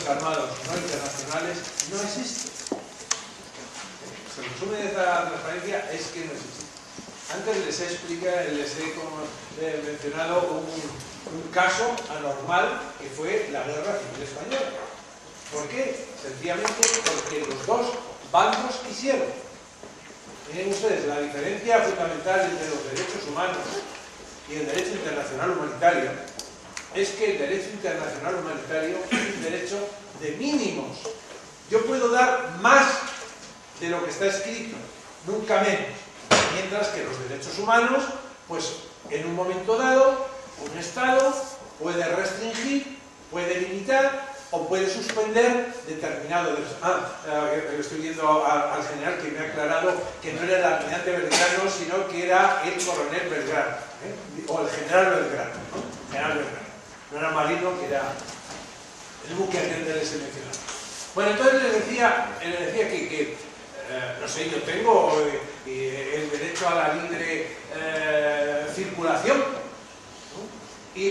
armados no internacionales no existe. El resumen de esta transparencia es que no existe. Antes les he mencionado un caso anormal que fue la Guerra Civil Española. ¿Por qué? Sencillamente porque los dos bandos quisieron. Miren ustedes, la diferencia fundamental entre los derechos humanos y el derecho internacional humanitario es que el derecho internacional humanitario es un derecho de mínimos. Yo puedo dar más de lo que está escrito, nunca menos. Mientras que los derechos humanos, pues en un momento dado, un Estado puede restringir, puede limitar o puede suspender determinado derecho. Estoy viendo al general que me ha aclarado que no era el almirante Belgrano, sino que era el coronel Belgrano, o el general Belgrano, ¿no? General Belgrano. No era Marino, que era el buque aquel que les he mencionado. Bueno, entonces les decía que no sé, yo tengo el derecho a la libre circulación, ¿no?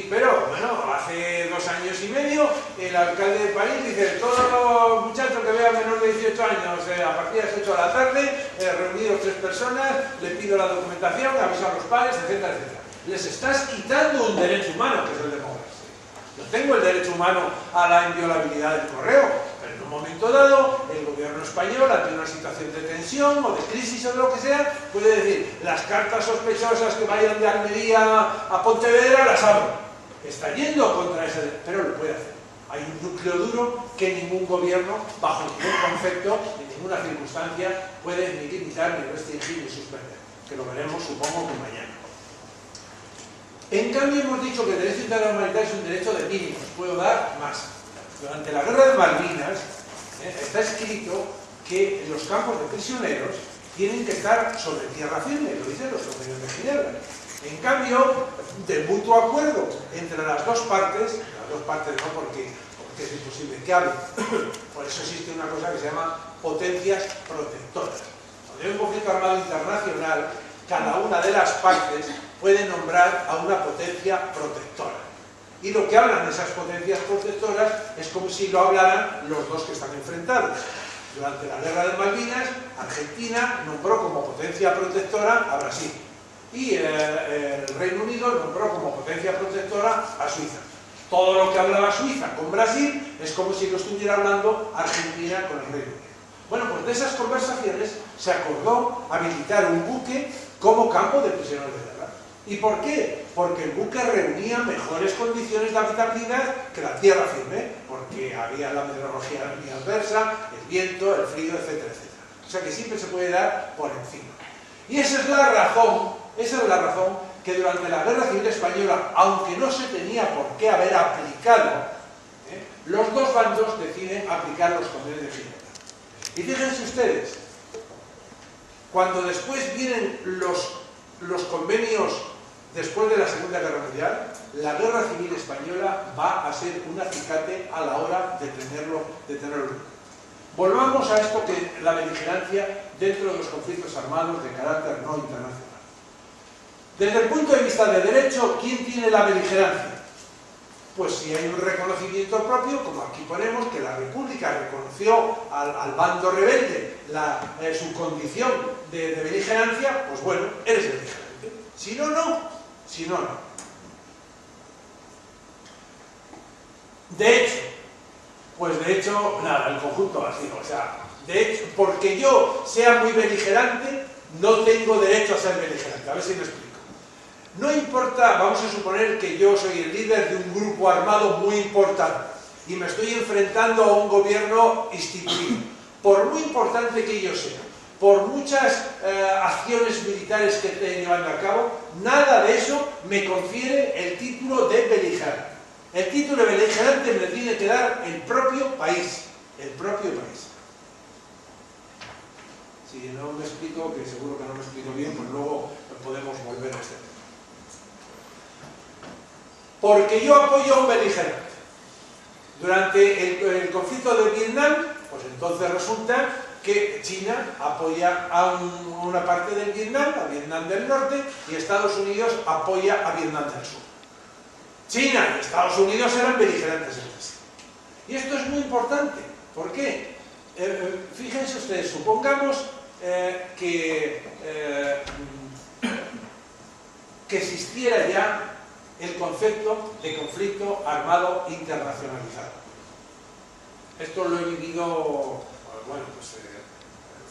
Pero bueno, hace 2 años y medio el alcalde de París dice: todos los muchachos que vean menor de 18 años a partir de las 8 de la tarde, reunidos 3 personas, le pido la documentación, aviso a los padres, etcétera, etcétera. Les estás quitando un derecho humano, que es el de moverse. Yo tengo el derecho humano a la inviolabilidad del correo, pero en un momento dado el gobierno español, ante una situación de tensión o de crisis o de lo que sea, puede decir: las cartas sospechosas que vayan de Almería a Pontevedra las abro. Está yendo contra ese derecho, pero lo puede hacer. Hay un núcleo duro que ningún gobierno, bajo ningún concepto, en ninguna circunstancia, puede ni limitar, ni restringir, ni suspender. Que lo veremos, supongo, que mañana. En cambio, hemos dicho que el derecho internacional humanitario es un derecho de mínimos. Puedo dar más. Durante la Guerra de Malvinas está escrito que los campos de prisioneros tienen que estar sobre tierra firme, lo dicen los convenios de Ginebra. En cambio, de mutuo acuerdo entre las dos partes no porque es imposible que hablen, por eso existe una cosa que se llama potencias protectoras. Cuando hay un conflicto armado internacional, cada una de las partes puede nombrar a una potencia protectora. Y lo que hablan de esas potencias protectoras es como si lo hablaran los dos que están enfrentados. Durante la Guerra de Malvinas, Argentina nombró como potencia protectora a Brasil. Y el Reino Unido nombró como potencia protectora a Suiza. Todo lo que hablaba Suiza con Brasil es como si lo estuviera hablando Argentina con el Reino Unido. Bueno, pues de esas conversaciones se acordó habilitar un buque como campo de prisioneros de guerra. ¿Y por qué? Porque el buque reunía mejores condiciones de habitabilidad que la tierra firme, porque había la meteorología adversa, el viento, el frío, etcétera, etcétera. O sea que siempre se puede dar por encima. Y esa es la razón que durante la Guerra Civil Española, aunque no se tenía por qué haber aplicado, los dos bandos deciden aplicar los convenios de Ginebra. Y fíjense ustedes, cuando después vienen los convenios después de la Segunda Guerra Mundial, la Guerra Civil Española va a ser un acicate a la hora de tenerlo. Volvamos a esto que la beligerancia dentro de los conflictos armados de carácter no internacional. Desde el punto de vista de derecho, ¿quién tiene la beligerancia? Pues si hay un reconocimiento propio, como aquí ponemos, que la República reconoció al bando rebelde su condición de beligerancia, pues bueno, eres beligerante. Si no, no. Si no, no. De hecho, nada, el conjunto vacío. O sea, de hecho, porque yo sea muy beligerante, no tengo derecho a ser beligerante. A ver si me explico. No importa, vamos a suponer que yo soy el líder de un grupo armado muy importante y me estoy enfrentando a un gobierno instituido. Por muy importante que yo sea, por muchas acciones militares que esté llevando a cabo, nada de eso me confiere el título de beligerante. El título de beligerante me lo tiene que dar el propio país. El propio país. Si no me explico, que seguro que no me explico bien, pues luego podemos volver a este tema. Porque yo apoyo a un beligerante. Durante el conflicto de Vietnam, pues entonces resulta que China apoya a una parte del Vietnam, a Vietnam del Norte, y Estados Unidos apoya a Vietnam del Sur. China y Estados Unidos eran beligerantes entre sí. Y esto es muy importante. ¿Por qué? Fíjense ustedes, supongamos que existiera ya el concepto de conflicto armado internacionalizado. Esto lo he vivido, bueno, pues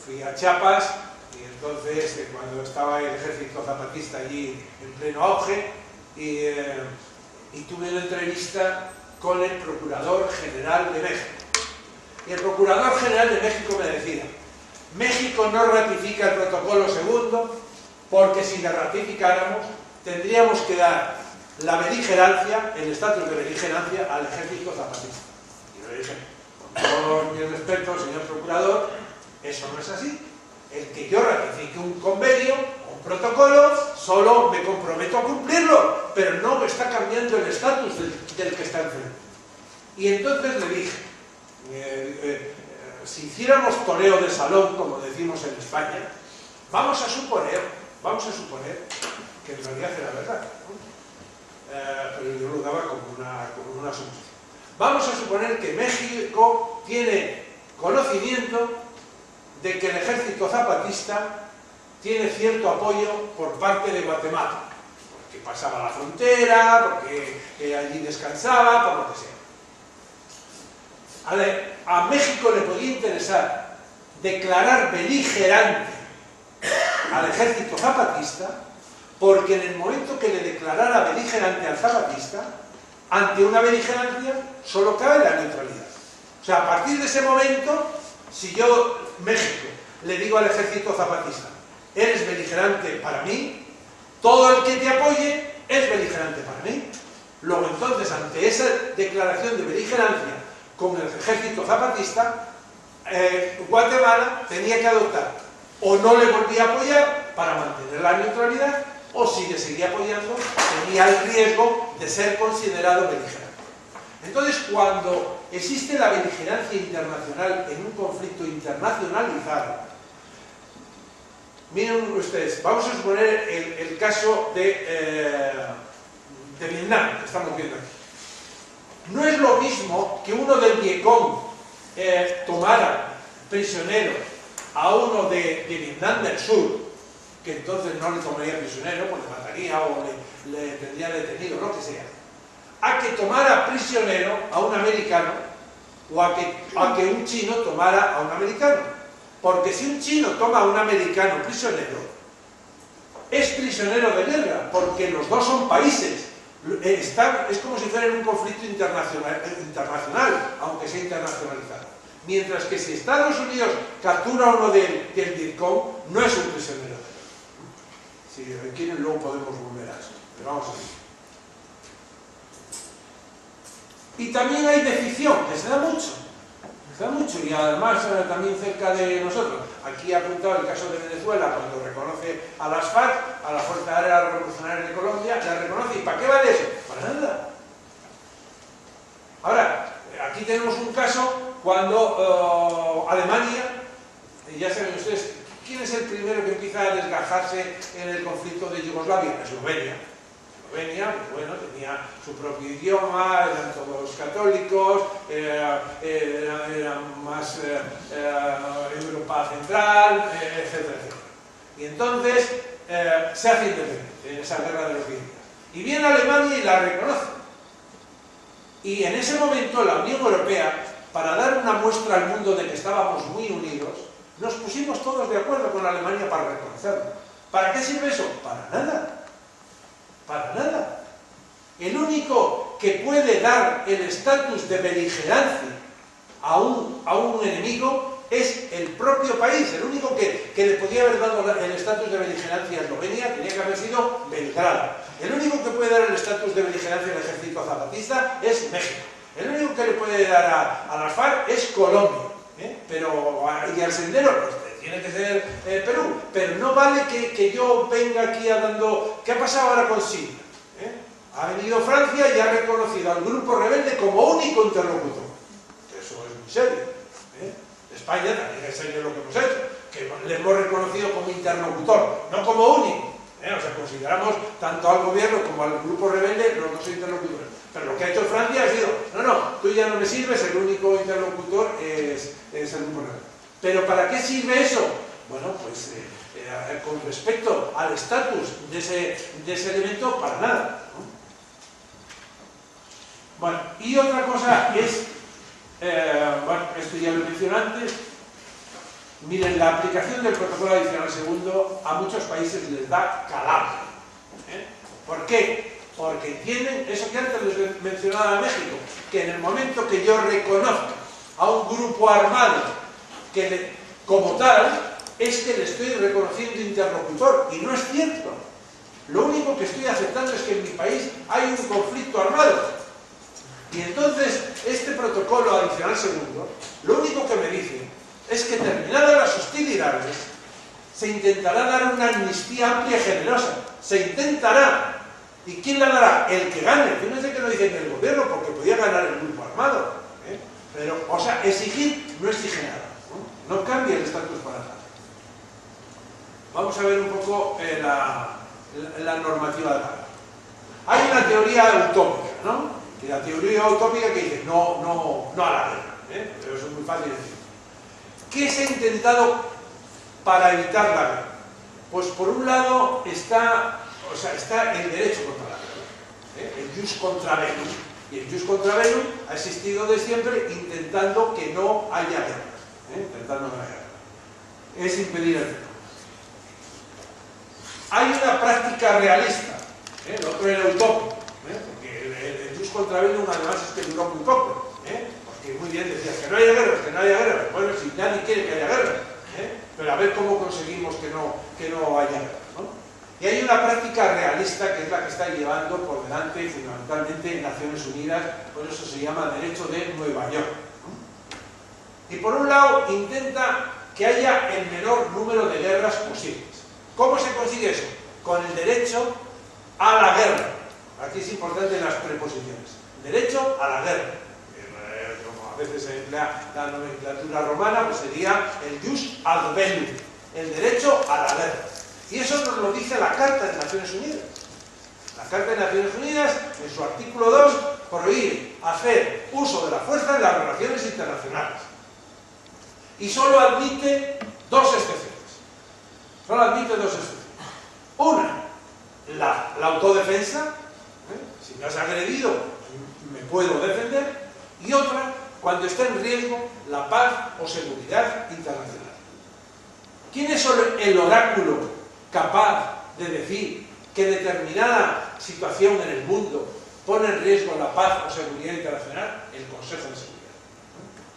fui a Chiapas y entonces cuando estaba el ejército zapatista allí en pleno auge y tuve una entrevista con el Procurador General de México. Y el Procurador General de México me decía: México no ratifica el protocolo segundo porque si le ratificáramos tendríamos que dar la beligerancia, el estatus de beligerancia al ejército zapatista. Y yo le dije, con todo mi respeto, señor Procurador, eso no es así. El que yo ratifique un convenio o un protocolo, solo me comprometo a cumplirlo, pero no me está cambiando el estatus del que está enfrente. Y entonces le dije, si hiciéramos toreo de salón, como decimos en España, vamos a suponer que en realidad era verdad, ¿no? Pero yo lo daba como una suposición. Vamos a suponer que México tiene conocimiento de que el ejército zapatista tiene cierto apoyo por parte de Guatemala, porque pasaba la frontera, porque allí descansaba, por lo que sea. A México le podía interesar declarar beligerante al ejército zapatista, porque en el momento que le declarara beligerante al zapatista, ante una beligerancia solo cabe la neutralidad. O sea, a partir de ese momento, si yo, México, le digo al ejército zapatista, eres beligerante para mí, todo el que te apoye es beligerante para mí. Luego entonces, ante esa declaración de beligerancia con el ejército zapatista, Guatemala tenía que adoptar, o no le volvía a apoyar para mantener la neutralidad, o si le seguía apoyando, tenía el riesgo de ser considerado beligerante. Entonces, cuando existe la beligerancia internacional en un conflicto internacionalizado, miren ustedes, vamos a suponer el caso de Vietnam, que estamos viendo aquí. No es lo mismo que uno del Vietcong tomara prisionero a uno de Vietnam del Sur, que entonces no le tomaría prisionero, pues le mataría o le tendría detenido, lo que sea, a que tomara prisionero a un americano o a que un chino tomara a un americano. Porque si un chino toma a un americano prisionero, es prisionero de guerra, porque los dos son países. Es como si fuera en un conflicto internacional, aunque sea internacionalizado. Mientras que si Estados Unidos captura a uno del Vietcong, no es un prisionero de guerra. Si quieren, luego podemos volver a eso. Pero vamos a ver. Y también hay decisión, que se da mucho, y además también cerca de nosotros. Aquí he apuntado el caso de Venezuela, cuando reconoce a las FARC, a la Fuerza Aérea Revolucionaria de Colombia, la reconoce. ¿Y para qué vale eso? Para nada. Ahora, aquí tenemos un caso cuando Alemania, ya saben ustedes, ¿quién es el primero que empieza a desgajarse en el conflicto de Yugoslavia? Eslovenia. Eslovenia, pues bueno, tenía su propio idioma, eran todos católicos, eran más Europa Central, etcétera, etcétera. Y entonces se hace independiente en esa guerra de los 10 días. Y viene Alemania y la reconoce. Y en ese momento la Unión Europea, para dar una muestra al mundo de que estábamos muy unidos, nos pusimos todos de acuerdo con Alemania para reconocerlo. ¿Para qué sirve eso? Para nada. Para nada. El único que puede dar el estatus de beligerancia a un enemigo es el propio país. El único que le podía haber dado el estatus de beligerancia a Eslovenia tenía que haber sido Belgrado. El único que puede dar el estatus de beligerancia al ejército zapatista es México. El único que le puede dar a las FARC es Colombia. Y al sendero, pues tiene que ser Perú. Pero no vale que yo venga aquí dando... ¿Qué ha pasado ahora con Siria? Ha venido Francia y ha reconocido al grupo rebelde como único interlocutor. Eso es muy serio. España también es serio lo que hemos hecho, que le hemos reconocido como interlocutor, no como único. O sea, consideramos tanto al gobierno como al grupo rebelde los dos interlocutores. Pero lo que ha hecho Francia ha sido, no, tú ya no me sirves, el único interlocutor es el grupo rebelde. ¿Pero para qué sirve eso? Bueno, pues con respecto al estatus de ese elemento, para nada, ¿no? Bueno, y otra cosa es, bueno, esto ya lo mencioné antes. Miren, la aplicación del protocolo adicional segundo a muchos países les da calambre. ¿Por qué? Porque tienen eso que antes les mencionaba a México, que en el momento que yo reconozca a un grupo armado como tal, es que le estoy reconociendo interlocutor, y no es cierto. Lo único que estoy aceptando es que en mi país hay un conflicto armado. Y entonces, este protocolo adicional segundo, lo único que me dice es que terminadas las hostilidades, se intentará dar una amnistía amplia y generosa. Se intentará. ¿Y quién la dará? El que gane. Fíjense que no dicen el gobierno, porque podía ganar el grupo armado. Pero, o sea, exigir no exige nada. No cambia el estatus para nada. Vamos a ver un poco la normativa de la guerra. Hay una teoría utópica, ¿no? Y la teoría utópica que dice no a la guerra. Pero eso es muy fácil de decir. ¿Qué se ha intentado para evitar la guerra? Pues por un lado está el derecho contra la guerra, el jus contra bellum. Y el jus contra bellum ha existido de siempre intentando que no haya guerra. Intentando no haya guerra. Es impedir el guerra. Hay una práctica realista, lo otro era utópico, porque el jus contra bellum además es que duró muy poco. Porque muy bien decías que no haya guerra, que no haya guerra. Bueno, si nadie quiere que haya guerra, pero a ver cómo conseguimos que no haya guerra, ¿no? Y hay una práctica realista que es la que está llevando por delante fundamentalmente Naciones Unidas, por eso se llama Derecho de Nueva York, ¿no? Y por un lado intenta que haya el menor número de guerras posibles. ¿Cómo se consigue eso? Con el derecho a la guerra. Aquí es importante las preposiciones. Derecho a la guerra. A veces se emplea la nomenclatura romana, pues sería el jus ad bellum, el derecho a la guerra. Y eso nos lo dice la Carta de Naciones Unidas. La Carta de Naciones Unidas, en su artículo 2, prohíbe hacer uso de la fuerza en las relaciones internacionales. Y solo admite dos excepciones. Solo admite dos excepciones. Una, la autodefensa. Si me has agredido, me puedo defender. Y otra, cuando está en riesgo la paz o seguridad internacional. ¿Quién es el oráculo capaz de decir que determinada situación en el mundo pone en riesgo la paz o seguridad internacional? El Consejo de Seguridad.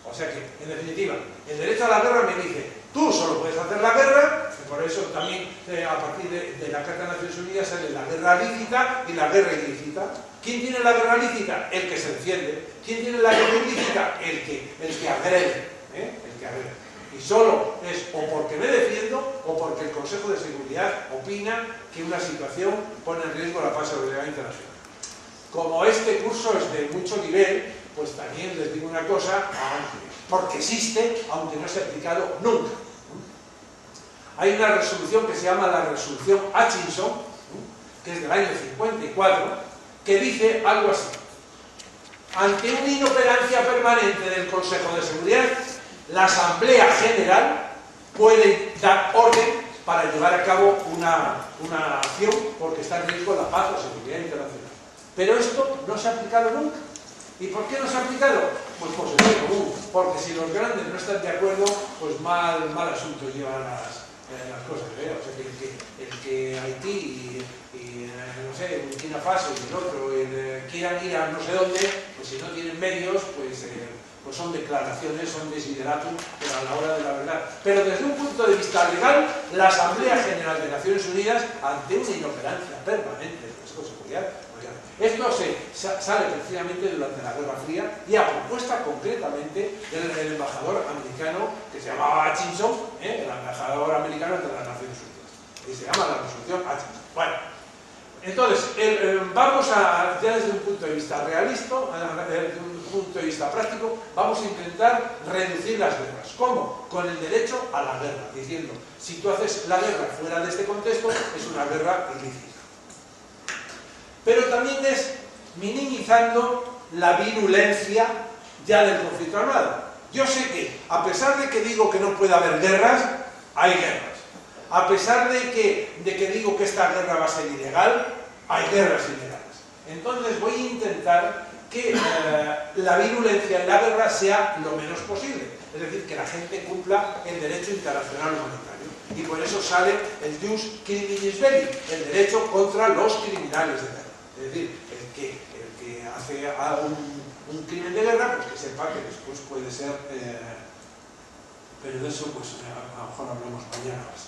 O sea que, en definitiva, el derecho a la guerra me dice, tú solo puedes hacer la guerra, y por eso también a partir de la Carta de Naciones Unidas sale la guerra lícita y la guerra ilícita. ¿Quién tiene la guerra lícita? El que se defiende. ¿Quién tiene la guerra ilícita? El que agrede. El que agrede. Y solo es o porque me defiendo o porque el Consejo de Seguridad opina que una situación pone en riesgo la paz y seguridad internacional. Como este curso es de mucho nivel, pues también les digo una cosa, porque existe, aunque no se ha aplicado nunca. Hay una resolución que se llama la resolución Hutchinson, que es del año 54, que dice algo así: ante una inoperancia permanente del Consejo de Seguridad, la Asamblea General puede dar orden para llevar a cabo una acción porque está en riesgo la paz o seguridad internacional. Pero esto no se ha aplicado nunca. ¿Y por qué no se ha aplicado? Pues por sentido común, porque si los grandes no están de acuerdo, pues mal asunto llevan las cosas. O sea, el que Haití y no sé, Burkina Faso y el otro quieran ir a no sé dónde, pues si no tienen medios, pues son declaraciones, son desideratum, pero a la hora de la verdad. Pero desde un punto de vista legal, la Asamblea General de Naciones Unidas, ante una inoperancia permanente del Consejo de Seguridad, esto sale precisamente durante la Guerra Fría y a propuesta concretamente del embajador americano que se llamaba Hutchinson, el embajador americano ante las Naciones Unidas. Y se llama la resolución Hutchinson. Bueno, entonces, vamos a, ya desde un punto de vista realista, desde un punto de vista práctico, vamos a intentar reducir las guerras. ¿Cómo? Con el derecho a la guerra, diciendo, si tú haces la guerra fuera de este contexto, es una guerra ilícita. Pero también es minimizando la virulencia ya del conflicto armado. Yo sé que, a pesar de que digo que no puede haber guerras, hay guerras. A pesar de que digo que esta guerra va a ser ilegal, hay guerras ilegales. Entonces voy a intentar que la virulencia en la guerra sea lo menos posible. Es decir, que la gente cumpla el derecho internacional humanitario. Y por eso sale el jus criminis belli, el derecho contra los criminales de guerra. Es decir, el que hace un crimen de guerra, pues que sepa que después puede ser... pero de eso, pues a lo mejor hablamos mañana más.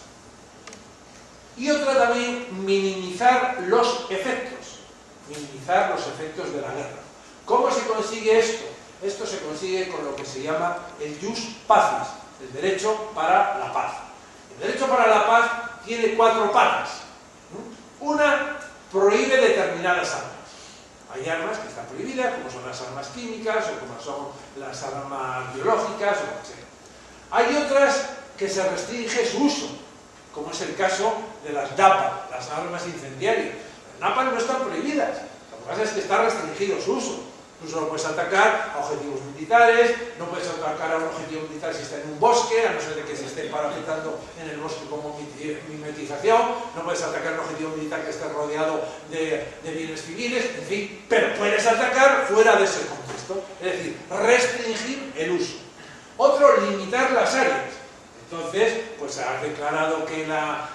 Y otra también, minimizar los efectos. Minimizar los efectos de la guerra. ¿Cómo se consigue esto? Esto se consigue con lo que se llama el jus pacis, el derecho para la paz. El derecho para la paz tiene 4 patas. Una, prohíbe determinadas armas. Hay armas que están prohibidas, como son las armas químicas, o como son las armas biológicas, o lo que sea. Hay otras que se restringe su uso, como es el caso de las DAPA, las armas incendiarias. Las DAPA no están prohibidas, lo que pasa es que está restringido su uso. Tú solo puedes atacar a objetivos militares, no puedes atacar a un objetivo militar si está en un bosque, a no ser de que se esté parapetando en el bosque como mimetización, no puedes atacar a un objetivo militar que esté rodeado de bienes civiles, en fin, pero puedes atacar fuera de ese contexto, es decir, restringir el uso. Otro, limitar las áreas. Entonces, pues se ha declarado que la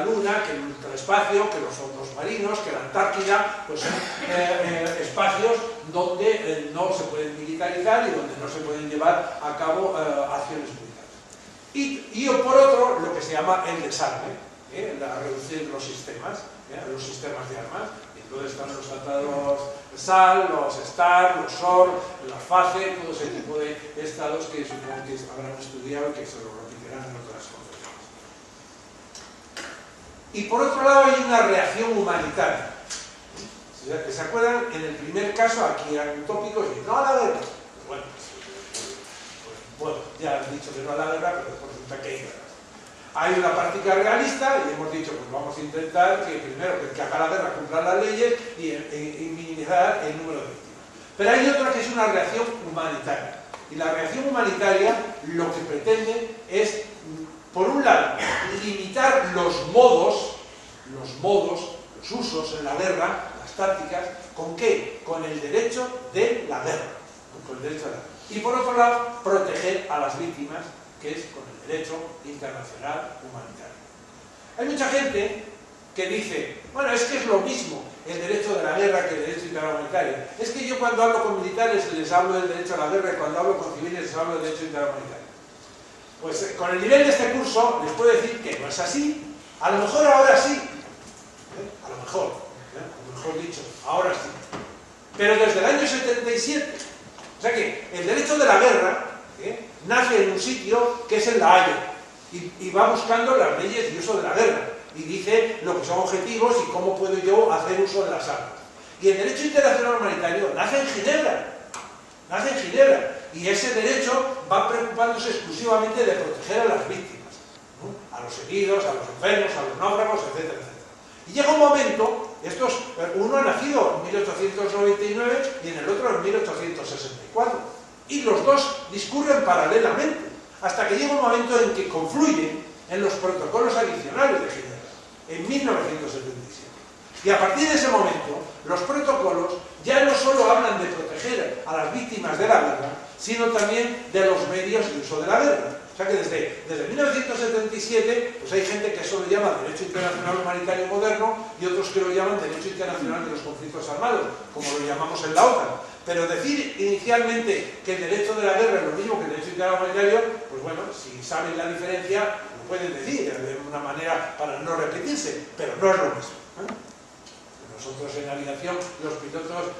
Luna, que el ultraespacio, que los fondos marinos, que la Antártida, pues son espacios donde no se pueden militarizar y donde no se pueden llevar a cabo acciones militares. Y por otro, lo que se llama el desarme, reducir los sistemas de armas. Entonces están los tratados SAL, los STAR, los SOR, los FACE, todo ese tipo de estados que supongo que habrán estudiado y que se lo repetirán en otras conferencias. Y por otro lado hay una reacción humanitaria. ¿Se acuerdan? En el primer caso, aquí eran utópicos y no a la guerra. Bueno, ya han dicho que no a la guerra, pero después resulta que hay guerra. Hay una práctica realista y hemos dicho, pues vamos a intentar que primero que el que haga la guerra cumpla las leyes y minimizar el número de víctimas. Pero hay otra que es una reacción humanitaria. Y la reacción humanitaria lo que pretende es, por un lado, limitar los modos, los usos en la guerra, las tácticas, ¿con qué? Con el derecho de la guerra. Con el derecho de la guerra. Y por otro lado, proteger a las víctimas, que es con el derecho internacional humanitario. Hay mucha gente que dice, bueno, es que es lo mismo el derecho de la guerra que el derecho internacional humanitario. Es que yo cuando hablo con militares les hablo del derecho a la guerra y cuando hablo con civiles les hablo del derecho internacional humanitario. Pues con el nivel de este curso les puedo decir que no es así. A lo mejor ahora sí. A lo mejor dicho, ahora sí. Pero desde el año 77. O sea que el derecho de la guerra nace en un sitio que es en La Haya y va buscando las leyes de uso de la guerra y dice lo que son objetivos y cómo puedo yo hacer uso de las armas. Y el derecho internacional humanitario nace en Ginebra, y ese derecho va preocupándose exclusivamente de proteger a las víctimas, ¿no? A los heridos, a los enfermos, a los náufragos, etcétera, etcétera. Y llega un momento, uno ha nacido en 1899 y en el otro en 1864. Y los dos discurren paralelamente, hasta que llega un momento en que confluyen en los protocolos adicionales de Ginebra, en 1977. Y a partir de ese momento, los protocolos ya no solo hablan de proteger a las víctimas de la guerra, sino también de los medios de uso de la guerra. O sea que desde 1977, pues hay gente que eso lo llama Derecho Internacional Humanitario Moderno y otros que lo llaman Derecho Internacional de los Conflictos Armados, como lo llamamos en la OTAN. Pero decir inicialmente que el derecho de la guerra es lo mismo que el derecho internacional humanitario, pues bueno, si saben la diferencia, lo pueden decir de una manera para no repetirse, pero no es lo mismo. Nosotros en aviación, los pilotos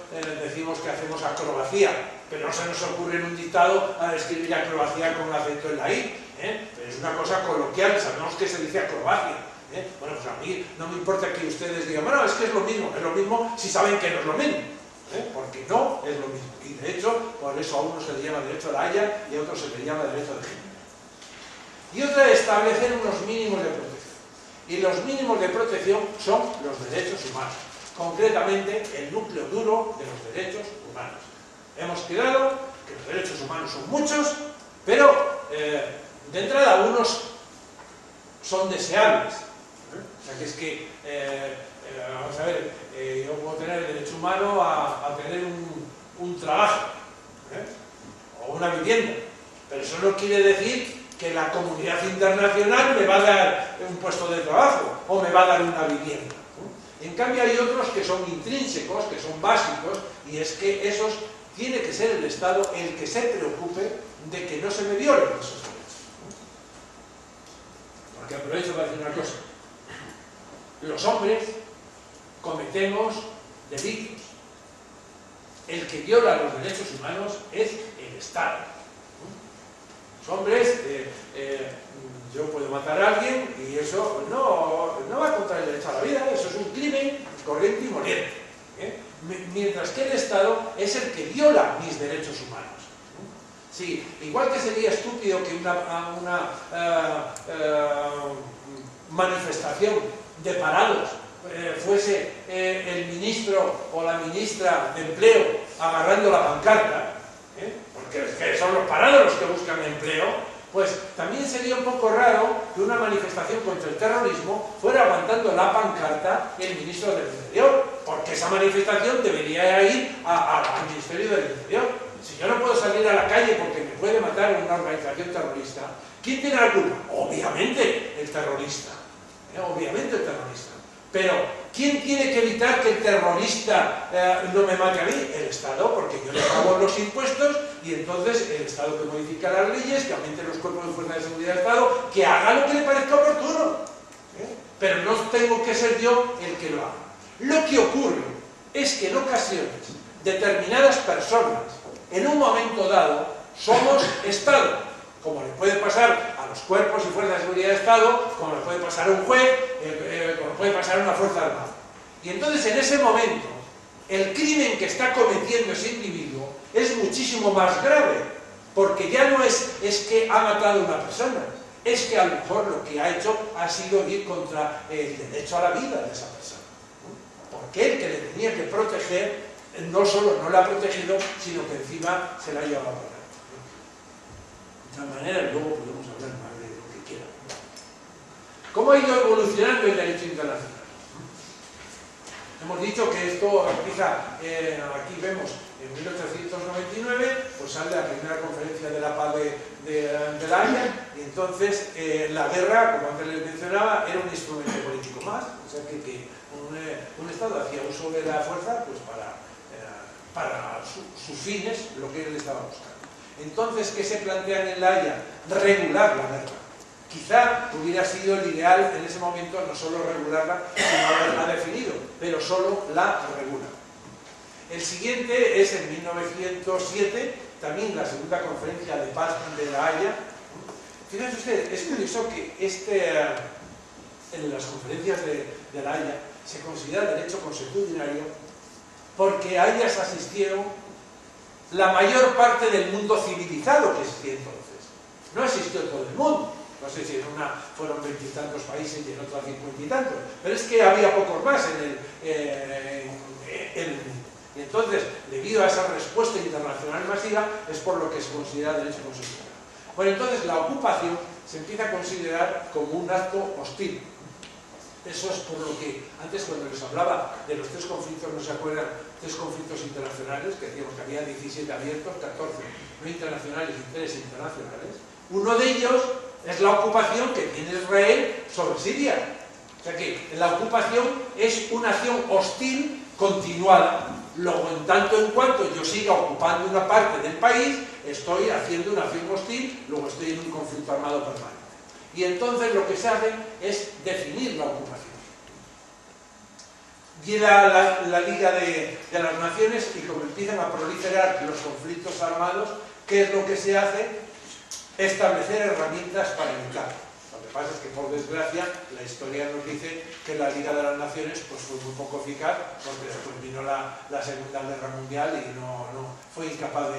decimos que hacemos acrobacía, pero no se nos ocurre en un dictado a describir acrobacía con un acento en la I, pero es una cosa coloquial, sabemos que se dice acrobacia. Bueno, pues a mí no me importa que ustedes digan, bueno, es que es lo mismo si saben que no es lo mismo. porque no es lo mismo. Y de hecho, por eso a uno se le llama derecho a la Haya y a otro se le llama derecho de género. Y otra es establecer unos mínimos de protección. Y los mínimos de protección son los derechos humanos, concretamente el núcleo duro de los derechos humanos. Hemos quedado que los derechos humanos son muchos, pero de entrada unos son deseables. O sea que es que, vamos a ver, yo puedo tener el derecho humano a tener un trabajo, o una vivienda, pero eso no quiere decir que la comunidad internacional me va a dar un puesto de trabajo o me va a dar una vivienda. En cambio hay otros que son intrínsecos, que son básicos, y es que esos tiene que ser el Estado el que se preocupe de que no se me violen esos derechos. Porque aprovecho para decir una cosa. Los hombres cometemos delitos. El que viola los derechos humanos es el Estado. Los hombres, yo puedo matar a alguien y eso no va contra el derecho a la vida, eso es un crimen corriente y moliente. Mientras que el Estado es el que viola mis derechos humanos. Sí, igual que sería estúpido que una manifestación de parados fuese el ministro o la ministra de Empleo agarrando la pancarta, porque son los parados los que buscan empleo, pues también sería un poco raro que una manifestación contra el terrorismo fuera aguantando la pancarta el ministro del Interior, porque esa manifestación debería ir al Ministerio del Interior. Si yo no puedo salir a la calle porque me puede matar una organización terrorista, ¿quién tiene la culpa? Obviamente el terrorista. Obviamente el terrorista. Pero, ¿quién tiene que evitar que el terrorista no me mate a mí? El Estado, porque yo le pago los impuestos y entonces el Estado que modifica las leyes, que aumente los cuerpos de fuerza de seguridad del Estado, que haga lo que le parezca oportuno. Pero no tengo que ser yo el que lo haga. Lo que ocurre es que en ocasiones determinadas personas, en un momento dado, somos Estado. Como le puede pasar a los cuerpos y fuerzas de seguridad de Estado, como le puede pasar a un juez, como le puede pasar a una fuerza armada. Y entonces, en ese momento, el crimen que está cometiendo ese individuo es muchísimo más grave, porque ya no es que ha matado a una persona, es que a lo mejor lo que ha hecho ha sido ir contra el derecho a la vida de esa persona. Porque el que le tenía que proteger, no solo no la ha protegido, sino que encima se la ha llevado a parar. De esta manera, luego podemos hablar más de lo que quiera. ¿Cómo ha ido evolucionando el derecho internacional? Hemos dicho que esto empieza, aquí vemos, en 1899, pues sale la primera conferencia de la paz de La Haya, y entonces la guerra, como antes les mencionaba, era un instrumento político más, o sea que un Estado hacía uso de la fuerza pues para sus fines, lo que él estaba buscando. Entonces, ¿qué se plantea en La Haya? Regular la guerra. Quizá hubiera sido el ideal en ese momento no solo regularla, sino haberla definido, pero solo la regula. El siguiente es en 1907, también la segunda conferencia de paz de La Haya. Fíjense ustedes, es curioso que en las conferencias de La Haya se considera derecho consuetudinario porque a ellas asistieron la mayor parte del mundo civilizado que existía entonces. No asistió todo el mundo. No sé si en una fueron 20 y tantos países y en otra 50 y tantos, pero es que había pocos más en el mundo. Y entonces, debido a esa respuesta internacional masiva, es por lo que se considera derecho consuetudinario. Bueno, entonces la ocupación se empieza a considerar como un acto hostil. Eso es por lo que antes, cuando les hablaba de los tres conflictos, ¿no se acuerdan? Tres conflictos internacionales, que decíamos que había 17 abiertos, 14 no internacionales y 3 internacionales. Uno de ellos es la ocupación que tiene Israel sobre Siria. O sea que la ocupación es una acción hostil continuada. Luego, en tanto en cuanto yo siga ocupando una parte del país, estoy haciendo una acción hostil, luego estoy en un conflicto armado permanente. Y entonces lo que se hace es definir la ocupación. Viene la Liga de las Naciones y como empiezan a proliferar los conflictos armados, ¿qué es lo que se hace? Establecer herramientas para evitarlo. pasa es que, por desgracia, la historia nos dice que la Liga de las Naciones pues, fue muy poco eficaz, porque después vino la Segunda Guerra Mundial y no fue incapaz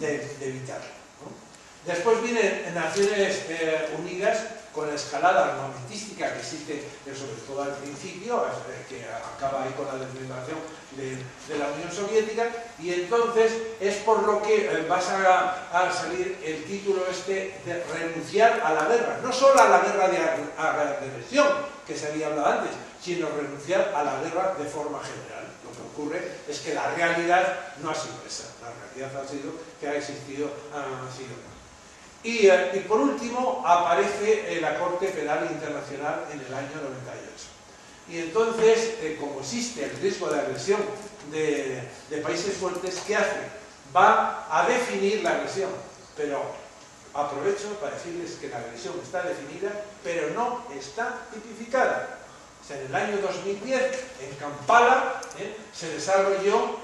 de evitarlo, ¿no? Después vienen Naciones Unidas con la escalada armamentística que existe, sobre todo al principio, que acaba ahí con la desmembración de la Unión Soviética, y entonces es por lo que vas a salir el título este de renunciar a la guerra, no solo a la guerra de agresión que se había hablado antes, sino renunciar a la guerra de forma general. Lo que ocurre es que la realidad no ha sido esa, la realidad ha sido que ha existido, Y por último aparece la Corte Penal Internacional en el año 98. Y entonces, como existe el riesgo de agresión de países fuertes, ¿qué hace? Va a definir la agresión, pero aprovecho para decirles que la agresión está definida, pero no está tipificada. O sea, en el año 2010, en Kampala, se desarrolló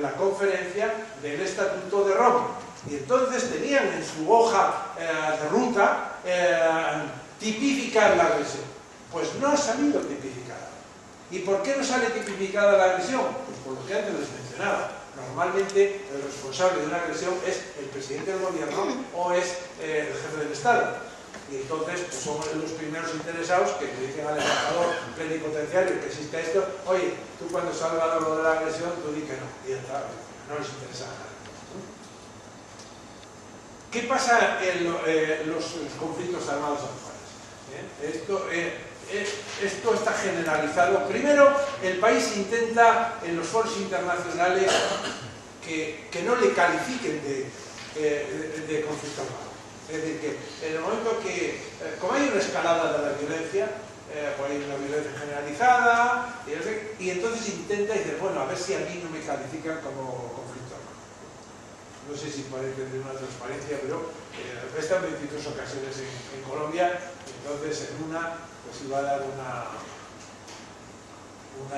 la conferencia del Estatuto de Roma. Y entonces tenían en su hoja de ruta tipificar la agresión. Pues no ha salido tipificada. ¿Y por qué no sale tipificada la agresión? Pues por lo que antes les mencionaba. Normalmente el responsable de una agresión es el presidente del gobierno o es el jefe del Estado. Y entonces pues son los primeros interesados que le dicen al embajador plenipotenciario que existe esto: oye, tú cuando salga lo de la agresión, tú di que no. Y ya está, no les interesa nada. ¿Qué pasa en los conflictos armados actuales? Esto está generalizado. Primero, el país intenta en los foros internacionales que no le califiquen de conflicto armado. Es decir, que en el momento que, como hay una escalada de la violencia, pues hay una violencia generalizada, y entonces intenta y dice, bueno, a ver si a mí no me califican como conflicto armado. No sé si puede tener una transparencia, pero he estado en distintas ocasiones en Colombia. Entonces en una pues iba a dar una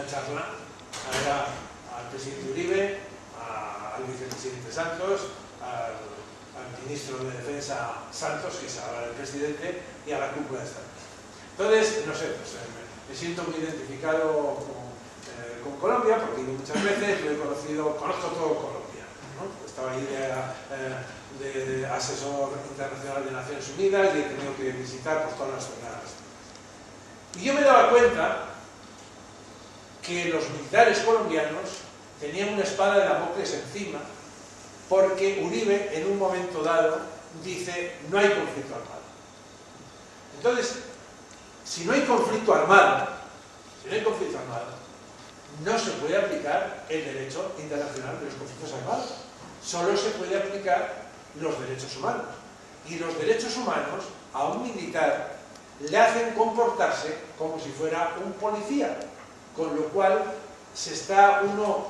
charla al presidente Uribe, al vicepresidente Santos, al ministro de Defensa Santos, que es ahora el presidente, y a la cúpula de Estado. Entonces, no sé, pues, me siento muy identificado con Colombia, porque he ido muchas veces, lo he conocido, conozco todo Colombia, ¿no? Estaba ahí de asesor internacional de Naciones Unidas y he tenido que visitar pues, todas las zonas. Y yo me daba cuenta que los militares colombianos tenían una espada de Damocles encima, porque Uribe en un momento dado dice no hay conflicto armado. Entonces, si no hay conflicto armado, no se puede aplicar el derecho internacional de los conflictos armados. Solo se puede aplicar los derechos humanos. Y los derechos humanos a un militar le hacen comportarse como si fuera un policía, con lo cual se está uno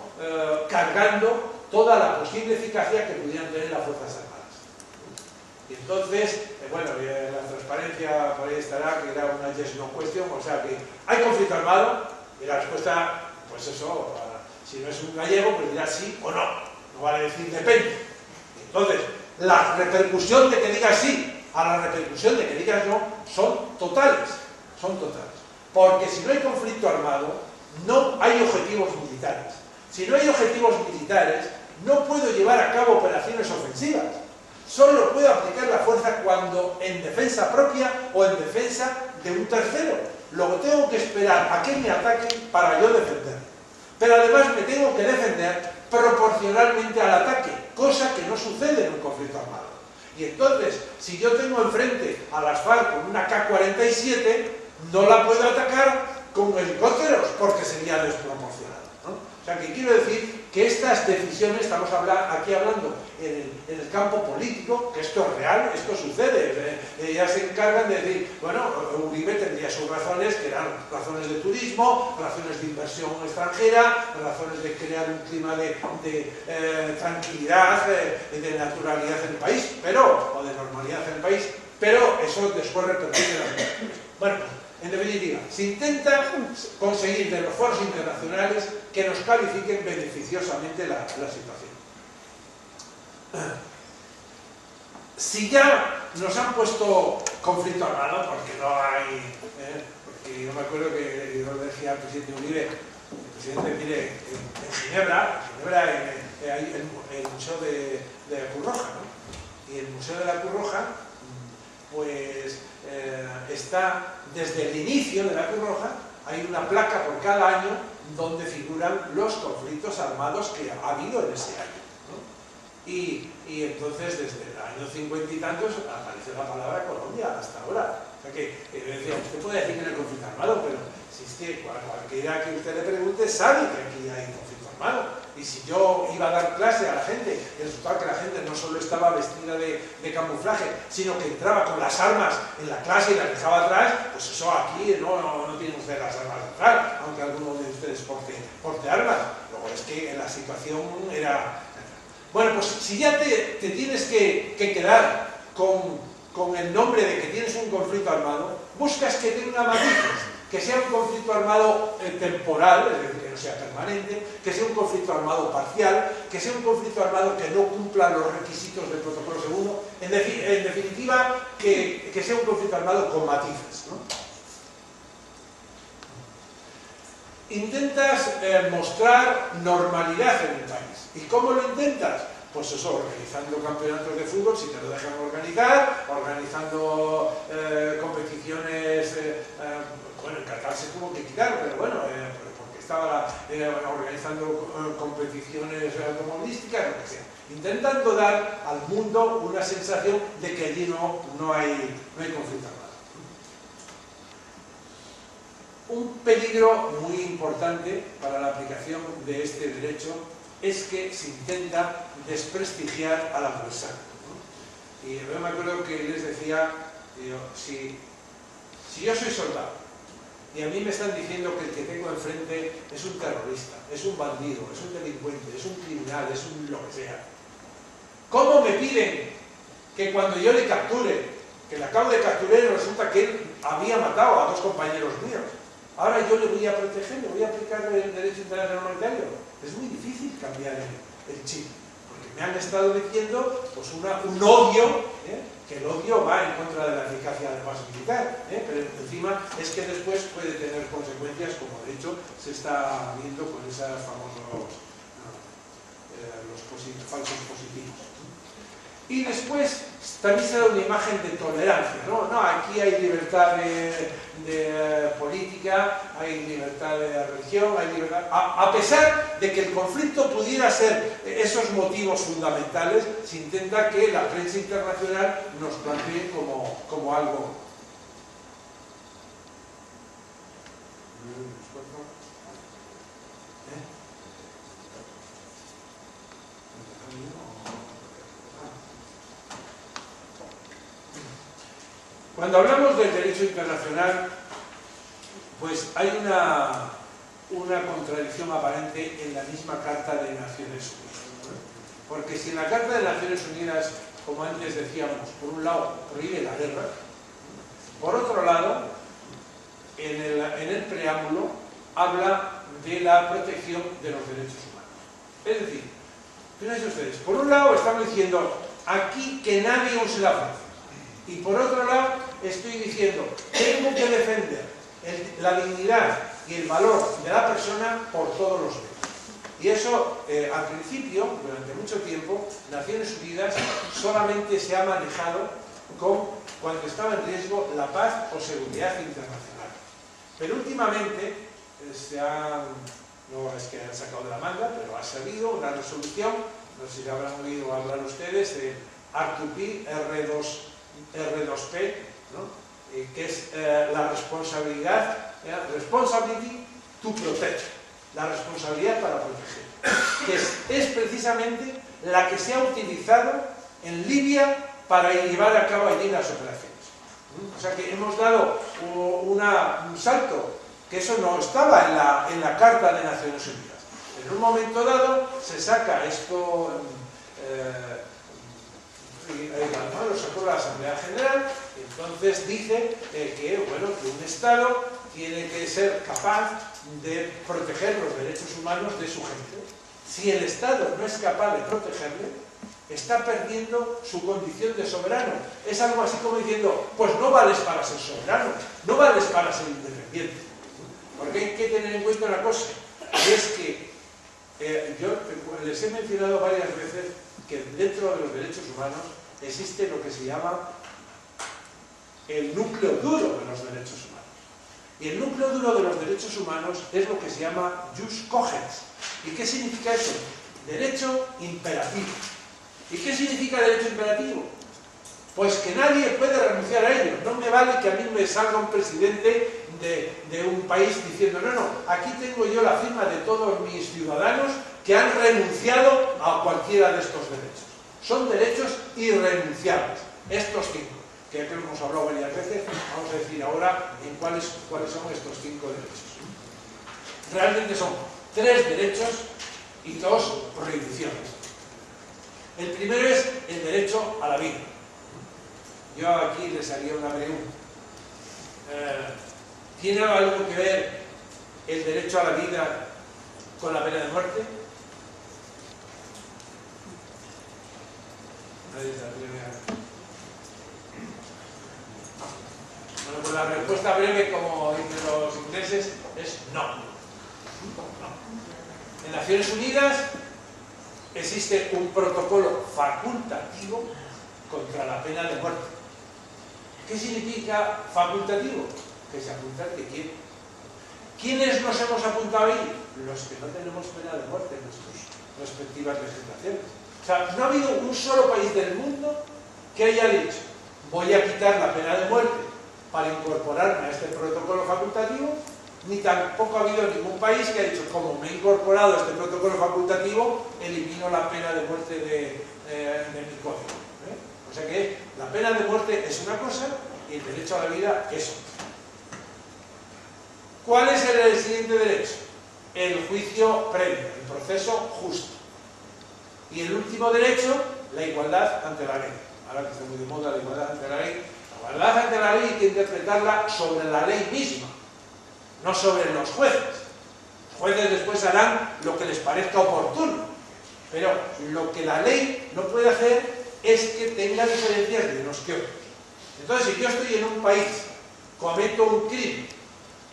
cargando toda la posible eficacia que pudieran tener las Fuerzas Armadas. Y entonces, bueno, la transparencia por ahí estará, que era una yes no question, o sea que hay conflicto armado, y la respuesta, pues eso, si no es un gallego, pues dirá sí o no, no vale decir depende. Entonces, la repercusión de que digas sí a la repercusión de que digas no son totales, porque si no hay conflicto armado, no hay objetivos militares. Si no hay objetivos militares, no puedo llevar a cabo operaciones ofensivas. Solo puedo aplicar la fuerza cuando en defensa propia o en defensa de un tercero. Luego tengo que esperar a que me ataquen para yo defender. Pero además me tengo que defender proporcionalmente al ataque, cosa que no sucede en un conflicto armado. Y entonces, si yo tengo enfrente a las FARC con una K-47, no la puedo atacar con helicópteros, porque sería desproporcionado, ¿no? O sea, que quiero decir que estas decisiones, estamos aquí hablando en el campo político, que esto es real, esto sucede. Ya se encargan de decir, bueno, Uribe tendría sus razones, que eran razones de turismo, razones de inversión extranjera, razones de crear un clima de tranquilidad y de naturalidad en el país, o de normalidad en el país, pero eso después repercute en las elecciones. Bueno, en definitiva, se intenta conseguir de los foros internacionales que nos califiquen beneficiosamente la situación. Si ya nos han puesto conflicto armado porque no hay... porque yo me acuerdo que yo le decía al presidente Uribe, el presidente, mire, en Ginebra hay el Museo de la Cruz Roja, ¿no? Y el Museo de la Cruz Roja, pues está desde el inicio de la Cruz Roja, hay una placa por cada año donde figuran los conflictos armados que ha habido en ese año, ¿no? Y entonces desde el año 50 y tantos aparece la palabra Colombia hasta ahora. O sea que decía, usted puede decir que no hay conflicto armado, pero si es que cualquiera que usted le pregunte sabe que aquí hay conflicto armado. Y si yo iba a dar clase a la gente, y resultaba que la gente no solo estaba vestida de camuflaje, sino que entraba con las armas en la clase y las dejaba atrás, pues eso aquí no tienen ustedes las armas atrás, aunque alguno de ustedes porte armas. Luego es que la situación era... Bueno, pues si ya te tienes que quedar con el nombre de que tienes un conflicto armado, buscas que tenga matices, que sea un conflicto armado temporal, es decir, que no sea permanente, que sea un conflicto armado parcial, que sea un conflicto armado que no cumpla los requisitos del protocolo segundo, en definitiva, que sea un conflicto armado con matices, ¿no? Intentas mostrar normalidad en el país. ¿Y cómo lo intentas? Pues eso, organizando campeonatos de fútbol, si te lo dejan organizar, organizando competiciones, bueno, en Qatar se tuvo que quitar, pero bueno, porque estaba organizando competiciones automovilísticas, lo que sea. Intentando dar al mundo una sensación de que allí no hay conflicto armado. Un peligro muy importante para la aplicación de este derecho es que se intenta desprestigiar al adversario, ¿no? Y yo me acuerdo que les decía, digo, si yo soy soldado y a mí me están diciendo que el que tengo enfrente es un terrorista, es un bandido, es un delincuente, es un criminal, es un lo que sea, ¿cómo me piden que cuando yo le capture, que le acabo de capturar y resulta que él había matado a 2 compañeros míos, ahora yo le voy a proteger, le voy a aplicar el derecho internacional humanitario? Es muy difícil cambiar el chip, porque me han estado diciendo pues un odio, que el odio va en contra de la eficacia además militar, pero encima es que después puede tener consecuencias, como de hecho se está viendo con esos famosos falsos positivos. Y después también se da una imagen de tolerancia, ¿no? No, aquí hay libertad de política, hay libertad de religión, hay libertad... A pesar de que el conflicto pudiera ser esos motivos fundamentales, se intenta que la prensa internacional nos plantee como algo... Cuando hablamos del derecho internacional, pues hay una contradicción aparente en la misma Carta de Naciones Unidas, ¿no? Porque si en la Carta de Naciones Unidas, como antes decíamos, por un lado prohíbe la guerra, por otro lado, en el preámbulo habla de la protección de los derechos humanos. Es decir, fíjense ustedes, por un lado estamos diciendo aquí que nadie use la fuerza. Y por otro lado, estoy diciendo, tengo que defender la dignidad y el valor de la persona por todos los medios. Y eso, al principio, durante mucho tiempo, Naciones Unidas solamente se ha manejado cuando estaba en riesgo la paz o seguridad internacional. Pero últimamente, no es que han sacado de la manga, pero ha salido una resolución, no sé si habrán oído hablar ustedes, de R2P, R2P, ¿no? Que es la responsabilidad, responsibility to protect, la responsabilidad para proteger, que es precisamente la que se ha utilizado en Libia para llevar a cabo allí las operaciones. O sea que hemos dado un salto, que eso no estaba en la Carta de Naciones Unidas. En un momento dado se saca esto... lo sacó la Asamblea General, y entonces dice que un Estado tiene que ser capaz de proteger los derechos humanos de su gente. Si el Estado no es capaz de protegerle, está perdiendo su condición de soberano. Es algo así como diciendo, pues no vales para ser soberano, no vales para ser independiente. Porque hay que tener en cuenta una cosa, y es que yo les he mencionado varias veces que dentro de los derechos humanos existe lo que se llama el núcleo duro de los derechos humanos. Y el núcleo duro de los derechos humanos es lo que se llama jus cogens. ¿Y qué significa eso? Derecho imperativo. ¿Y qué significa derecho imperativo? Pues que nadie puede renunciar a ello. No me vale que a mí me salga un presidente de un país diciendo no, aquí tengo yo la firma de todos mis ciudadanos que han renunciado a cualquiera de estos derechos. Son derechos irrenunciables. Estos 5, que creo que hemos hablado varias veces, vamos a decir ahora en cuáles son estos 5 derechos. Realmente son 3 derechos y 2 prohibiciones. El primero es el derecho a la vida. Yo aquí les haría una pregunta. ¿Tiene algo que ver el derecho a la vida con la pena de muerte? Bueno, pues la respuesta breve, como dicen los ingleses, es no. En Naciones Unidas existe un protocolo facultativo contra la pena de muerte. ¿Qué significa facultativo? Que se apunta el que quiere. ¿Quiénes nos hemos apuntado ahí? Los que no tenemos pena de muerte en nuestras respectivas legislaciones. O sea, no ha habido un solo país del mundo que haya dicho voy a quitar la pena de muerte para incorporarme a este protocolo facultativo, ni tampoco ha habido ningún país que ha dicho como me he incorporado a este protocolo facultativo, elimino la pena de muerte de mi código. O sea que la pena de muerte es una cosa y el derecho a la vida es otra. ¿Cuál es el siguiente derecho? El juicio previo, el proceso justo. Y el último derecho, la igualdad ante la ley. Ahora que está muy de moda la igualdad ante la ley. La igualdad ante la ley hay que interpretarla sobre la ley misma, no sobre los jueces. Los jueces después harán lo que les parezca oportuno. Pero lo que la ley no puede hacer es que tenga diferencias de unos que otros. Entonces, si yo estoy en un país, cometo un crimen,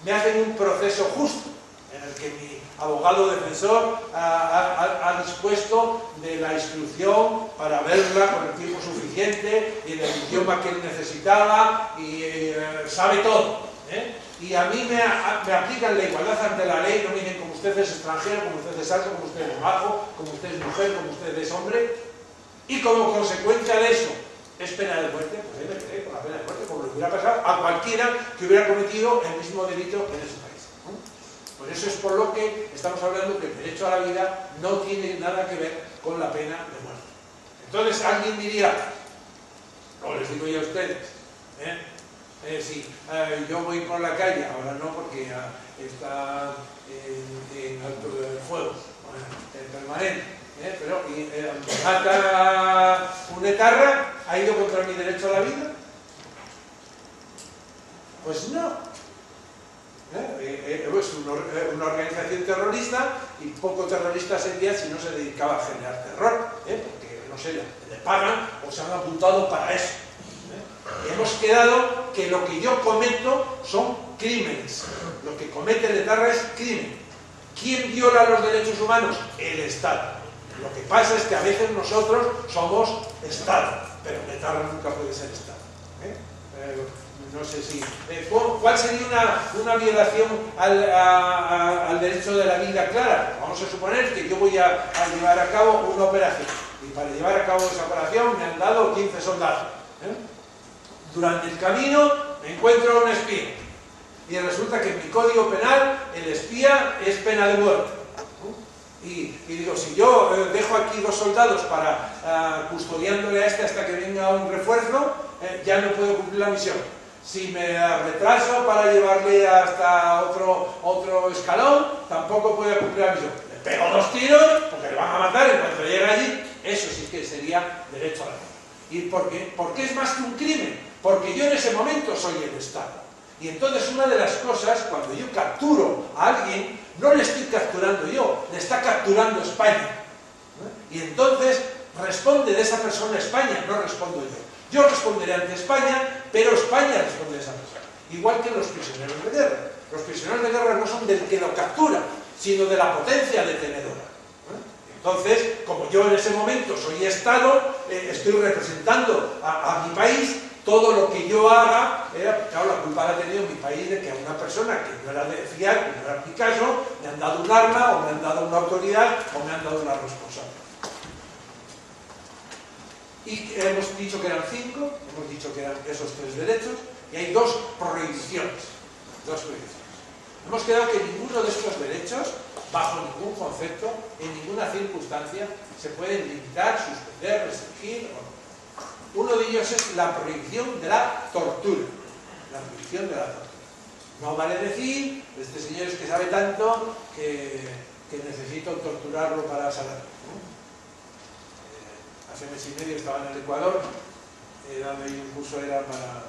me hacen un proceso justo, en el que mi abogado defensor ha dispuesto de la instrucción para verla con el tiempo suficiente y en el idioma que él necesitaba y sabe todo. Y a mí me aplican la igualdad ante la ley, no me dicen como usted es extranjero, como usted es alto, como usted es bajo, como usted es mujer, como usted es hombre, y como consecuencia de eso es pena de muerte, pues ahí me quedé con la pena de muerte, como le hubiera pasado a cualquiera que hubiera cometido el mismo delito en ese país. Por eso es por lo que estamos hablando que el derecho a la vida no tiene nada que ver con la pena de muerte. Entonces alguien diría, o les digo yo a ustedes, si yo voy por la calle, ahora no porque está en alto del fuego, permanente, pero mata un etarra, ¿ha ido contra mi derecho a la vida? Pues no. Es una organización terrorista y poco terrorista sería si no se dedicaba a generar terror, porque no sé, le pagan o se han apuntado para eso. Hemos quedado que lo que yo cometo son crímenes. Lo que comete el etarra es crimen. ¿Quién viola los derechos humanos? El Estado. Lo que pasa es que a veces nosotros somos Estado, pero el etarra nunca puede ser Estado. No sé si... ¿Cuál sería una violación al derecho de la vida clara? Vamos a suponer que yo voy a llevar a cabo una operación. Y para llevar a cabo esa operación me han dado 15 soldados. Durante el camino me encuentro a un espía. Y resulta que en mi código penal el espía es pena de muerte. Y digo, si yo dejo aquí 2 soldados para custodiándole a este hasta que venga un refuerzo, ya no puedo cumplir la misión. Si me retraso para llevarle hasta otro escalón, tampoco puedo cumplir la misión. Le pego 2 tiros, porque le van a matar en cuanto llegue allí. Eso sí que sería derecho a la vida. ¿Y por qué? Porque es más que un crimen. Porque yo en ese momento soy el Estado. Y entonces una de las cosas, cuando yo capturo a alguien, no le estoy capturando yo, le está capturando España. Y entonces responde de esa persona España, no respondo yo. Yo responderé ante España, pero España responde de esa persona. Igual que los prisioneros de guerra. Los prisioneros de guerra no son del que lo captura, sino de la potencia detenedora. Entonces, como yo en ese momento soy Estado, estoy representando a mi país, todo lo que yo haga, claro, la culpa la ha tenido mi país de que a una persona que no era de fiar, que no era mi caso, me han dado un arma, o me han dado una autoridad, o me han dado una responsabilidad. Y hemos dicho que eran 5, hemos dicho que eran esos 3 derechos, y hay 2 prohibiciones. Hemos quedado que ninguno de estos derechos, bajo ningún concepto, en ninguna circunstancia, se pueden limitar, suspender, restringir o no. Uno de ellos es la prohibición de la tortura. La prohibición de la tortura. No vale decir, este señor es que sabe tanto que necesito torturarlo para sanarlo. Hace mes y medio estaba en el Ecuador, dando un curso era para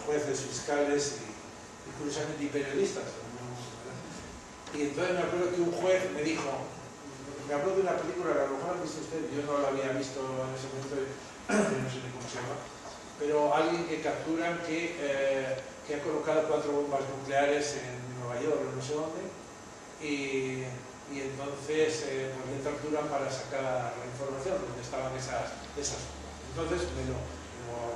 jueces, fiscales y curiosamente y periodistas. Y entonces me acuerdo que un juez me dijo, me habló de una película que a lo mejor han visto ustedes, yo no la había visto en ese momento, no sé ni cómo se llama, pero alguien que capturan que ha colocado 4 bombas nucleares en Nueva York, no sé dónde, y entonces le torturan para sacar la información donde estaban esas bombas. Entonces me lo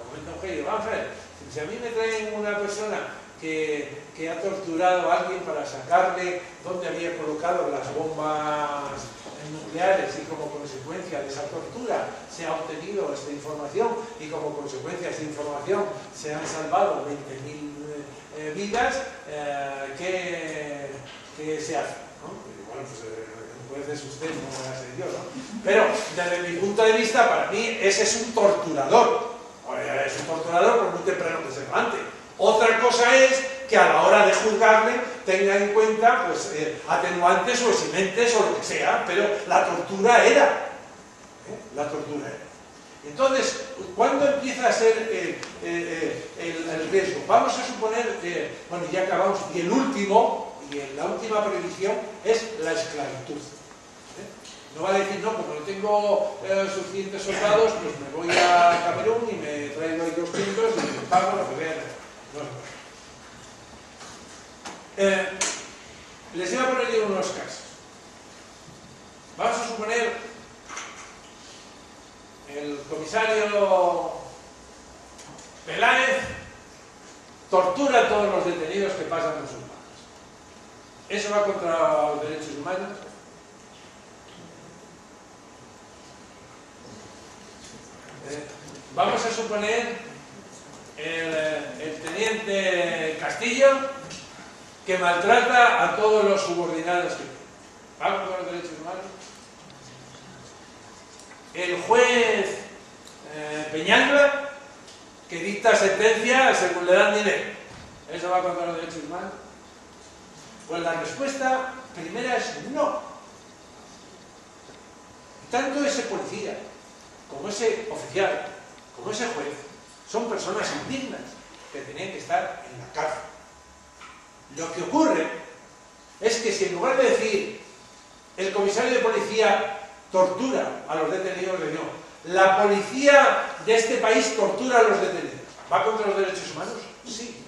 comenta un genio, vamos a ver, si a mí me traen una persona que ha torturado a alguien para sacarle dónde había colocado las bombas nucleares y como consecuencia de esa tortura se ha obtenido esta información y como consecuencia de esta información se han salvado 20.000 vidas, ¿qué se hace? ¿No? Bueno, pues el juez es usted, no voy a ser yo, ¿no? Pero desde mi punto de vista, para mí ese es un torturador. Es un torturador por muy temprano que se levante. Otra cosa es que a la hora de juzgarle tenga en cuenta pues, atenuantes o eximentes o lo que sea, pero la tortura era. La tortura era. Entonces, ¿cuándo empieza a ser el riesgo? Vamos a suponer, bueno, ya acabamos, y el último, la última prohibición es la esclavitud. No va a decir, no, como no tengo suficientes soldados, pues me voy a Camerún y me traigo ahí 200 y me pago lo que vean. Les iba a poner yo unos casos. Vamos a suponer el comisario Peláez tortura a todos los detenidos que pasan por sus manos. ¿Eso va contra los derechos humanos? Vamos a suponer el teniente Castillo que maltrata a todos los subordinados que tiene. ¿Va contra los derechos humanos? El juez Peñalba que dicta sentencia según le dan dinero. ¿Eso va contra los derechos humanos? Pues la respuesta primera es no. Tanto ese policía como ese oficial, como ese juez, son personas indignas que tenían que estar en la cárcel. Lo que ocurre es que si en lugar de decir el comisario de policía tortura a los detenidos, le digo, la policía de este país tortura a los detenidos, ¿va contra los derechos humanos? Sí.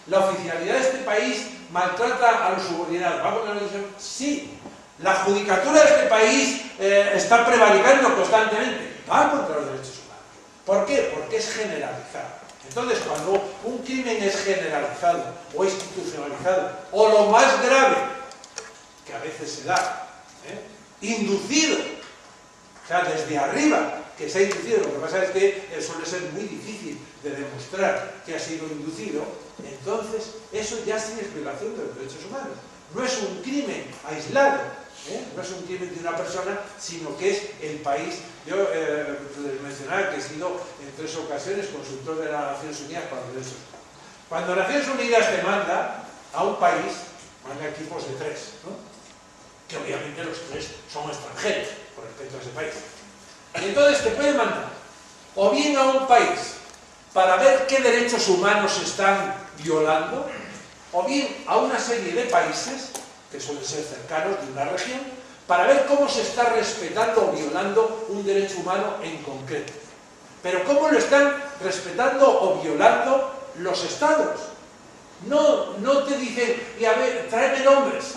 La oficialidad de este país maltrata a los subordinados, ¿va contra los derechos humanos? Sí. La judicatura de este país está prevaricando constantemente, ¿va contra los derechos humanos? ¿Por qué? Porque es generalizado. Entonces, cuando un crimen es generalizado o institucionalizado, o lo más grave, que a veces se da, inducido, o sea, desde arriba, que se ha inducido, lo que pasa es que suele ser muy difícil de demostrar que ha sido inducido, entonces eso ya sí es violación de los derechos humanos. No es un crimen aislado, no es un crimen de una persona, sino que es el país. Yo les mencionaba que he sido en 3 ocasiones consultor de las Naciones Unidas para los derechos humanos. Cuando Naciones Unidas te manda a un país, manda equipos de 3, ¿no? Que obviamente los 3 son extranjeros con respecto a ese país. Y entonces te pueden mandar o bien a un país para ver qué derechos humanos se están violando, o bien a una serie de países que suelen ser cercanos de una región, para ver cómo se está respetando o violando un derecho humano en concreto. Pero cómo lo están respetando o violando los estados. No te dicen, y a ver, tráeme nombres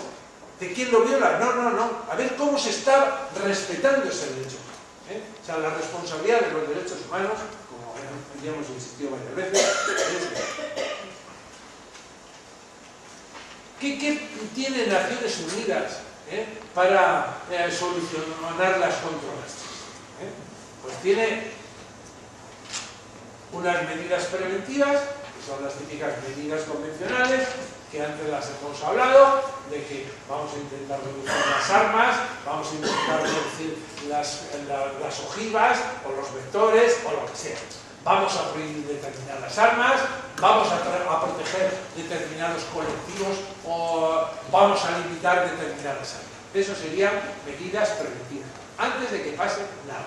de quién lo viola. No. A ver cómo se está respetando ese derecho humano. O sea, la responsabilidad de los derechos humanos, como ya hemos insistido varias veces, ¿qué tiene Naciones Unidas para solucionar las controversias? Pues tiene unas medidas preventivas, que son las típicas medidas convencionales, que antes las hemos hablado, de que vamos a intentar reducir las armas, vamos a intentar reducir las ojivas, o los vectores, o lo que sea. Vamos a prohibir determinadas armas, vamos a proteger determinados colectivos, o vamos a limitar determinadas armas. Eso serían medidas preventivas, antes de que pase nada.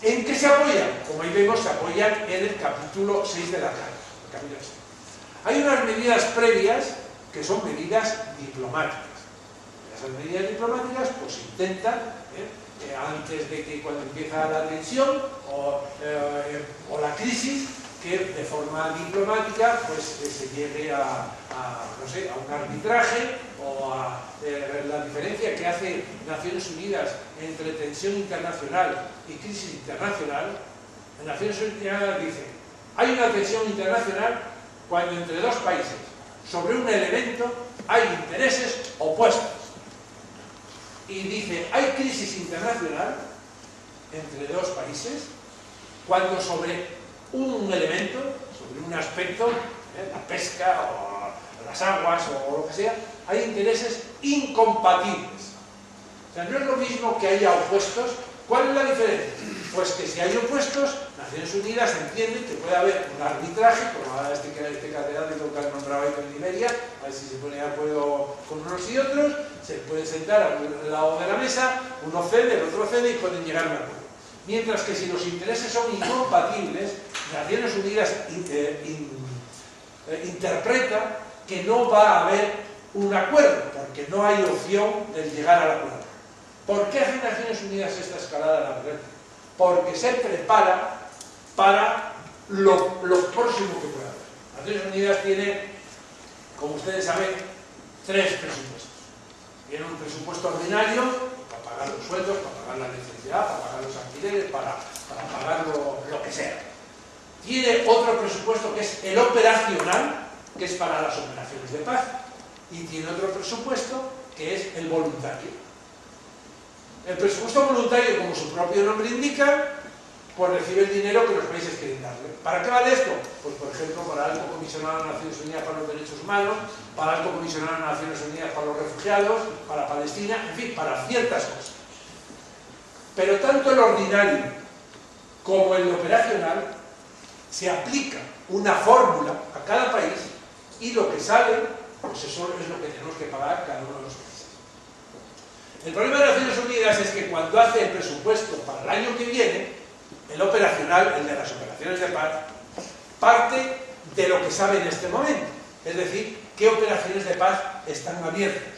¿En qué se apoyan? Como ahí vemos, se apoyan en el capítulo 6 de la Carta. Hay unas medidas previas que son medidas diplomáticas. Esas medidas diplomáticas pues intentan, antes de que cuando empieza la tensión o la crisis, que de forma diplomática pues se llegue a un arbitraje o a la diferencia que hace Naciones Unidas entre tensión internacional y crisis internacional. En Naciones Unidas dice, hay una tensión internacional cuando entre dos países sobre un elemento hay intereses opuestos. Y dice, hay crisis internacional entre dos países cuando sobre un elemento, sobre un aspecto, la pesca o las aguas o lo que sea, hay intereses incompatibles. O sea, no es lo mismo que haya opuestos. ¿Cuál es la diferencia? Pues que si hay opuestos, Naciones Unidas entiende que puede haber un arbitraje, como ahora este catedrático que han nombrado ahí en Liberia, a ver si se pone de acuerdo con unos y otros, se pueden sentar a un lado de la mesa, uno cede, el otro cede y pueden llegar a un acuerdo. Mientras que si los intereses son incompatibles, Naciones Unidas interpreta que no va a haber un acuerdo, porque no hay opción de llegar al acuerdo. ¿Por qué hace Naciones Unidas esta escalada de la violencia? Porque se prepara para lo próximo que pueda haber. Naciones Unidas tiene, como ustedes saben, 3 presupuestos. Tiene un presupuesto ordinario para pagar los sueldos, para pagar la electricidad, para pagar los alquileres, para pagar lo que sea. Tiene otro presupuesto que es el operacional, que es para las operaciones de paz. Y tiene otro presupuesto que es el voluntario. El presupuesto voluntario, como su propio nombre indica, pues recibe el dinero que los países quieren darle. ¿Para qué vale esto? Pues por ejemplo, para el Alto Comisionado de Naciones Unidas para los Derechos Humanos, para el Alto Comisionado de Naciones Unidas para los Refugiados, para Palestina, en fin, para ciertas cosas. Pero tanto el ordinario como el operacional se aplica una fórmula a cada país y lo que sale, pues eso es lo que tenemos que pagar cada uno de los países. El problema de Naciones Unidas es que cuando hace el presupuesto para el año que viene, el operacional, el de las operaciones de paz, parte de lo que sabe en este momento. Es decir, qué operaciones de paz están abiertas.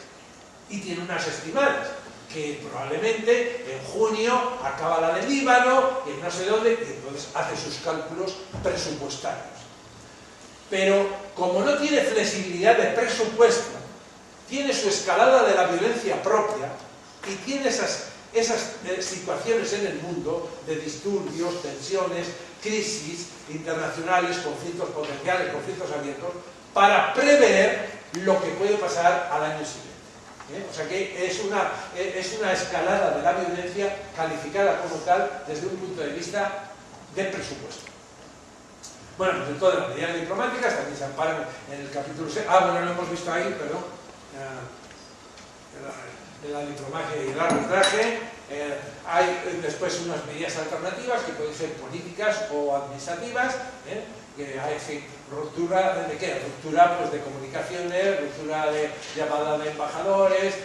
Y tiene unas estimadas, que probablemente en junio acaba la del Líbano, y en no sé dónde, y entonces hace sus cálculos presupuestarios. Pero como no tiene flexibilidad de presupuesto, tiene su escalada de la violencia propia, y tiene esas situaciones en el mundo de disturbios, tensiones, crisis internacionales, conflictos potenciales, conflictos abiertos, para prever lo que puede pasar al año siguiente. O sea que es una escalada de la violencia calificada como tal desde un punto de vista de presupuesto. Bueno, pues en todas las medidas diplomáticas también se amparan en el capítulo 6. Bueno, lo hemos visto ahí, perdón. De la diplomacia y el arbitraje. Hay después unas medidas alternativas que pueden ser políticas o administrativas, que hay ruptura de qué, ruptura pues, de comunicaciones, ruptura de llamada de embajadores,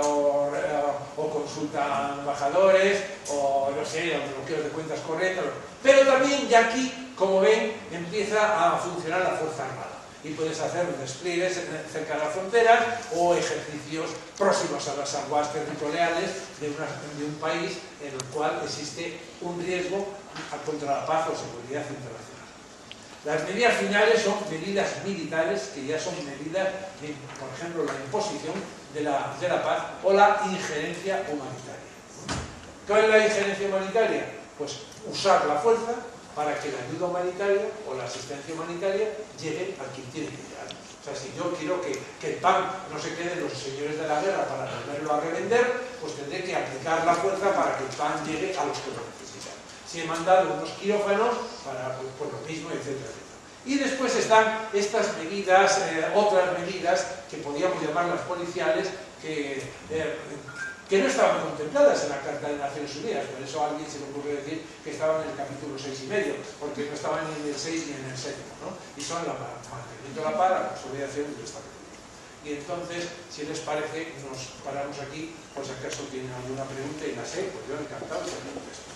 o consulta a embajadores, o no sé, bloqueos de cuentas corrientes. Pero también ya aquí, como ven, empieza a funcionar la Fuerza Armada. y puedes hacer despliegues cerca de las fronteras o ejercicios próximos a las aguas territoriales de un país en el cual existe un riesgo contra la paz o seguridad internacional. Las medidas finales son medidas militares, que ya son medidas, por ejemplo, la imposición de la paz o la injerencia humanitaria. ¿Cuál es la injerencia humanitaria? Pues usar la fuerza para que la ayuda humanitaria o la asistencia humanitaria llegue a quien tiene que llegar. O sea, si yo quiero que el pan no se quede en los señores de la guerra para volverlo a revender, pues tendré que aplicar la fuerza para que el pan llegue a los que lo necesitan. Si he mandado unos quirófanos para pues lo mismo, etcétera, etcétera. Y después están estas medidas, otras medidas que podríamos llamarlas policiales, que no estaban contempladas en la Carta de Naciones Unidas. Por eso a alguien se le ocurre decir que estaban en el capítulo 6,5, porque no estaban ni en el 6 ni en el 7, ¿no? Y son la mantenimiento de la paz, la consolidación y el establecimiento. Y entonces, si les parece, nos paramos aquí, por si acaso tienen alguna pregunta y la sé, pues yo encantado de hacer un texto.